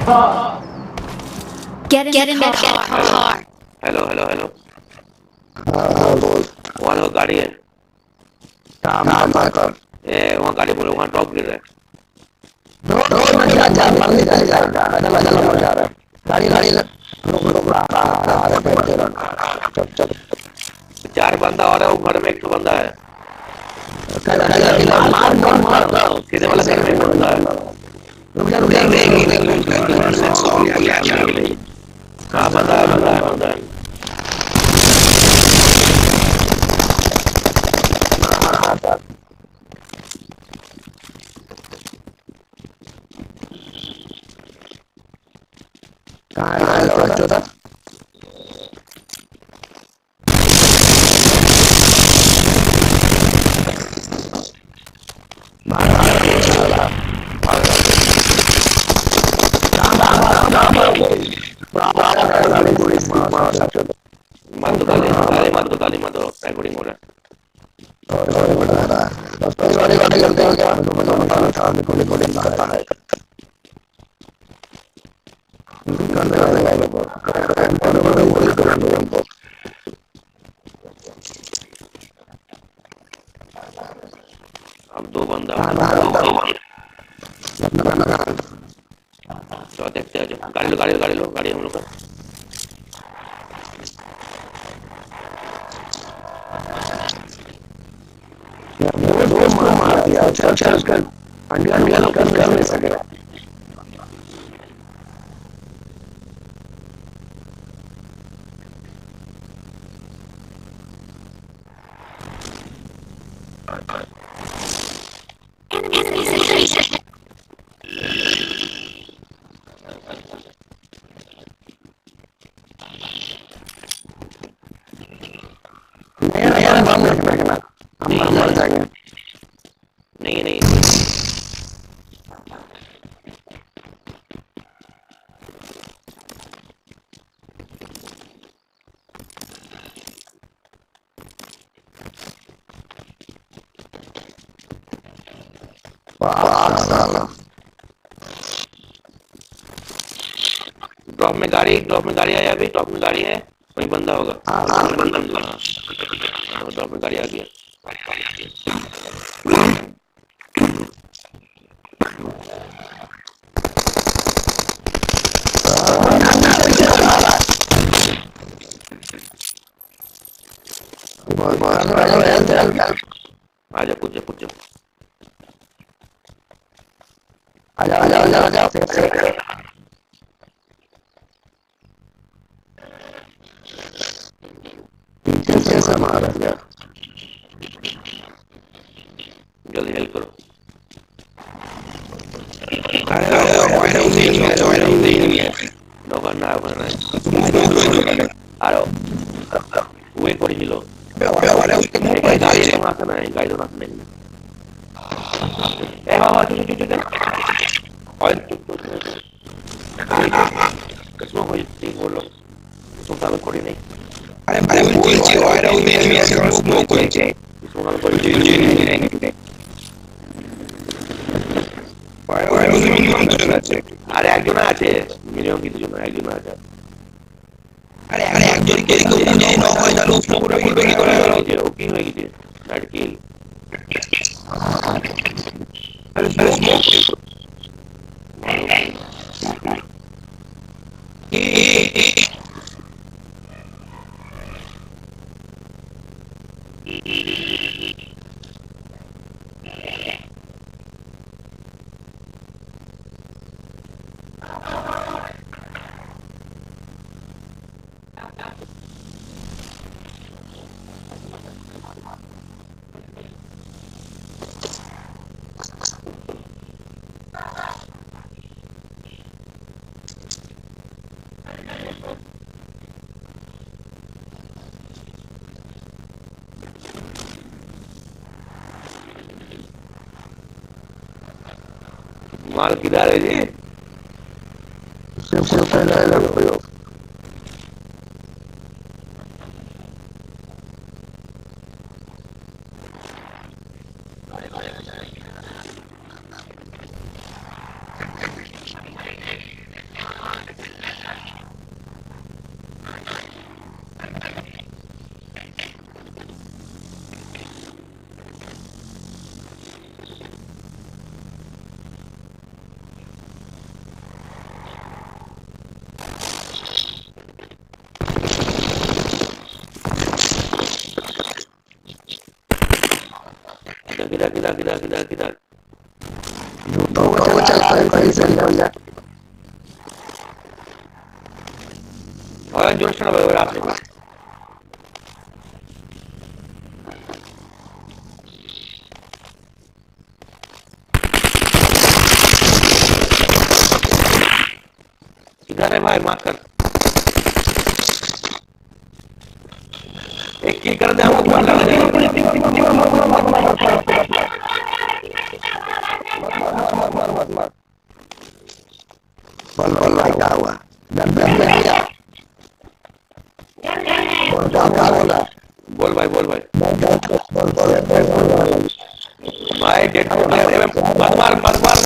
Get in the car. Hello hello hello. हाँ बोल। वहाँ तो गाड़ी है। काम कर। वहाँ गाड़ी बोलो, वहाँ ड्रॉप गिर रहा है। रोड में जा मरने का जा पैदल पैदल हो जा रहा है। गाड़ी गाड़ी रुक रुक रहा है पेड़ के रख। चल चल। 4 बंदा और है, वो घर में एक तो बंदा है। मार मार मार मार। सीधे वाला घर में एक बंदा है। रुक जा रुक जा रुक जा। हाँ बंदा है बंदा है बंदा है। कहाँ है लौड़ा चौथा? मत दो गाली, गाली मत दो, गाली मत दो, रिकॉर्डिंग हो रहा है। अब 2 बंदा तो देखते हैं। गाड़ी लो गाड़ी लो गाड़ी लो, गाड़ी हम लोग का। मार दिया। चल चल कर अंडिया लोग कर नहीं सके। नहीं बम नहीं फेंकना, हम मर जाएंगे। नहीं नहीं नहीं। ड्रॉप में गाड़ी आया, अभी ड्रॉप में गाड़ी है, वही बंदा होगा। ड्रॉप में गाड़ी आ गया। आजा पूछ जा पूछ जा। आजा पीछे से मार दिया। जल्दी हेल्प करो। No ganaba para nada. Aro, wait por hilo. Gaड़ी तो ना करना है, गाड़ी तो ना करना है। बाबा और कसम हो नहीं बोलो, इसमें साल कोई नहीं। अरे बिल्कुल जी आ रहा हूँ मैं ऐसे कर सकता कोई जी इसमें साल कोई नहीं। আরে একজন আছে মিনিমাম কিছু জন একজন আছে। আরে একজন কে কেউ বুঝে না হয় তাহলে স্মোক করে বলবে কি করে ওকে হয়ে গেছে নাইট কিল। আরে স্মোক माल किधर है जी? सबसे पहले लगो किधर तो चल सही से ले जा और जोर से ना भाई आप लोग किधर है भाई मार कर एक किल कर दे हमको बहुत लग बोल भाई क्या हुआ डर गया क्या बोला बोल भाई बोल भाई डेट मत मार मत मार